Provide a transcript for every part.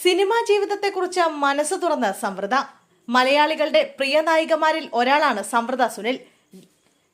Cinema ജീവിതത്തെക്കുറിച്ച് മനസ്സ് തുറന്ന സംവൃത. മലയാളികളുടെ പ്രിയ നായികമാരിൽ ഒരാളാണ് സംവൃത സുനിൽ.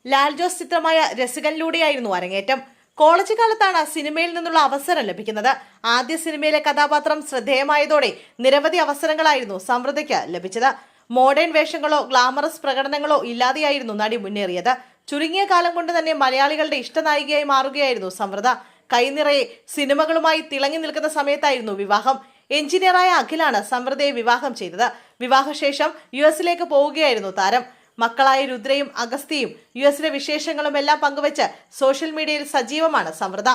ലാൽ ജോസ് ചിത്രമായ രസികനിലൂടെയായിരുന്നു അരങ്ങേറ്റം. കോളേജ് കാലത്താണ് സിനിമയിൽ നിന്നുള്ള അവസരം ലഭിക്കുന്നത്. ആദ്യ സിനിമയിലെ കഥാപാത്രം ശ്രദ്ധേയമായതോടെ നിരവധി അവസരങ്ങളായിരുന്നു സംവൃതയ്ക്ക് ലഭിച്ചത്. മോഡേൺ വേഷങ്ങളോ ഗ്ലാമറസ് പ്രകടനങ്ങളോ ഇല്ലാതെയായിരുന്നു നടി മുന്നേറിയത്. ചുരുങ്ങിയ കാലം കൊണ്ട് തന്നെ മലയാളികളുടെ ഇഷ്ടനായികയായി മാറുകയായിരുന്നു സംവൃത. കൈനിറയെ സിനിമകളുമായി തിളങ്ങി നിൽക്കുന്ന സമയത്തായിരുന്നു വിവാഹം. എഞ്ചിനീയറായ അഖിലാണ് സംവൃതയെ വിവാഹം ചെയ്തത്. വിവാഹശേഷം യുഎസിലേക്ക് പോവുകയായിരുന്നു താരം. മക്കളായ രുദ്രയും അഗസ്തിയും യുഎസിലെ വിശേഷങ്ങളും എല്ലാം പങ്കുവച്ച് സോഷ്യൽ മീഡിയയിൽ സജീവമാണ് സംവൃത.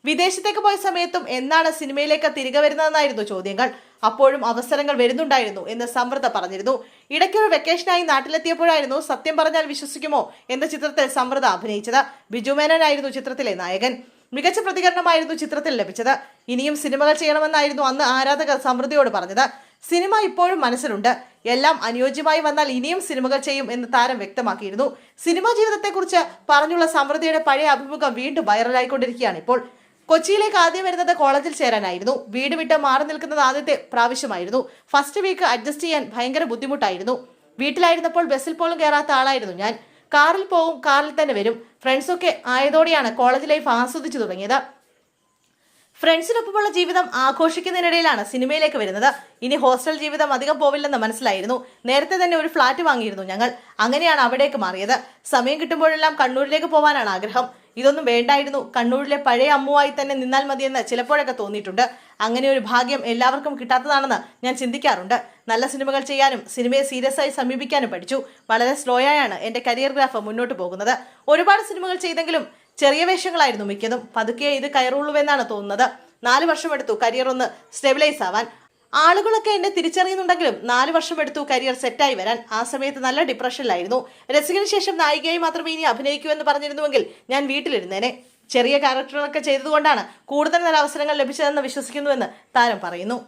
വിദേശത്തേക്ക് പോയ സമയത്തും എന്നാണ് സിനിമയിലേക്ക് തിരികെ വരുന്നതെന്നായിരുന്നു ചോദ്യങ്ങൾ. അപ്പോഴും അവസരങ്ങൾ വരുന്നുണ്ടായിരുന്നു എന്ന് സംവൃത പറഞ്ഞിരുന്നു. ഇടയ്ക്കൊരു വെക്കേഷനായി നാട്ടിലെത്തിയപ്പോഴായിരുന്നു സത്യം പറഞ്ഞാൽ വിശ്വസിക്കുമോ എന്ന ചിത്രത്തിൽ സംവൃത അഭിനയിച്ചത്. ബിജു മേനോനായിരുന്നു ചിത്രത്തിലെ നായകൻ. മികച്ച പ്രതികരണമായിരുന്നു ചിത്രത്തിൽ ലഭിച്ചത്. ഇനിയും സിനിമകൾ ചെയ്യണമെന്നായിരുന്നു അന്ന് ആരാധകർ സംവൃതയോട് പറഞ്ഞത്. സിനിമ ഇപ്പോഴും മനസ്സിലുണ്ട്, എല്ലാം അനുയോജ്യമായി വന്നാൽ ഇനിയും സിനിമകൾ ചെയ്യും എന്ന് താരം വ്യക്തമാക്കിയിരുന്നു. സിനിമാ ജീവിതത്തെക്കുറിച്ച് പറഞ്ഞുള്ള സംവൃതയുടെ പഴയ അഭിമുഖം വീണ്ടും വൈറലായിക്കൊണ്ടിരിക്കുകയാണ് ഇപ്പോൾ. കൊച്ചിയിലേക്ക് ആദ്യം വരുന്നത് കോളേജിൽ ചേരാനായിരുന്നു. വീട് വിട്ട് മാറി നിൽക്കുന്നത് ആദ്യത്തെ പ്രാവശ്യമായിരുന്നു. ഫസ്റ്റ് വീക്ക് അഡ്ജസ്റ്റ് ചെയ്യാൻ ഭയങ്കര ബുദ്ധിമുട്ടായിരുന്നു. വീട്ടിലായിരുന്നപ്പോൾ ബസ്സിൽ പോലും കയറാത്ത ആളായിരുന്നു ഞാൻ. കാറിൽ പോവും, കാറിൽ തന്നെ വരും. ഫ്രണ്ട്സൊക്കെ ആയതോടെയാണ് കോളേജ് ലൈഫ് ആസ്വദിച്ചു തുടങ്ങിയത്. ഫ്രണ്ട്സിനൊപ്പമുള്ള ജീവിതം ആഘോഷിക്കുന്നതിനിടയിലാണ് സിനിമയിലേക്ക് വരുന്നത്. ഇനി ഹോസ്റ്റൽ ജീവിതം അധികം പോവില്ലെന്ന് മനസ്സിലായിരുന്നു. നേരത്തെ തന്നെ ഒരു ഫ്ലാറ്റ് വാങ്ങിയിരുന്നു ഞങ്ങൾ. അങ്ങനെയാണ് അവിടേക്ക് മാറിയത്. സമയം കിട്ടുമ്പോഴെല്ലാം കണ്ണൂരിലേക്ക് പോകാനാണ് ആഗ്രഹം. ഇതൊന്നും വേണ്ടായിരുന്നു, കണ്ണൂരിലെ പഴയ അമ്മുവായി തന്നെ നിന്നാൽ മതിയെന്ന് ചിലപ്പോഴൊക്കെ തോന്നിയിട്ടുണ്ട്. അങ്ങനെ ഒരു ഭാഗ്യം എല്ലാവർക്കും കിട്ടാത്തതാണെന്ന് ഞാൻ ചിന്തിക്കാറുണ്ട്. നല്ല സിനിമകൾ ചെയ്യാനും സിനിമയെ സീരിയസ് ആയി സമീപിക്കാനും പഠിച്ചു. വളരെ സ്ലോയാണ് എൻ്റെ കരിയർ ഗ്രാഫ് മുന്നോട്ട് പോകുന്നത്. ഒരുപാട് സിനിമകൾ ചെയ്തെങ്കിലും ചെറിയ വേഷങ്ങളായിരുന്നു മിക്കതും. പതുക്കെ ഇത് കയറുള്ളൂവെന്നാണ് തോന്നുന്നത്. 4 വർഷമെടുത്തു കരിയർ ഒന്ന് സ്റ്റെബിലൈസ് ആവാൻ. ആളുകളൊക്കെ എന്നെ തിരിച്ചറിയുന്നുണ്ടെങ്കിലും 4 വർഷമെടുത്തു കരിയർ സെറ്റായി വരാൻ. ആ സമയത്ത് നല്ല ഡിപ്രഷനിലായിരുന്നു. രസികന് ശേഷം നായികയായി മാത്രമേ ഇനി അഭിനയിക്കൂ എന്ന് പറഞ്ഞിരുന്നുവെങ്കിൽ ഞാൻ വീട്ടിലിരുന്നേനെ. ചെറിയ ക്യാരക്ടറുകളൊക്കെ ചെയ്തതുകൊണ്ടാണ് കൂടുതൽ നല്ല അവസരങ്ങൾ ലഭിച്ചതെന്ന് വിശ്വസിക്കുന്നുവെന്ന് താരം പറയുന്നു.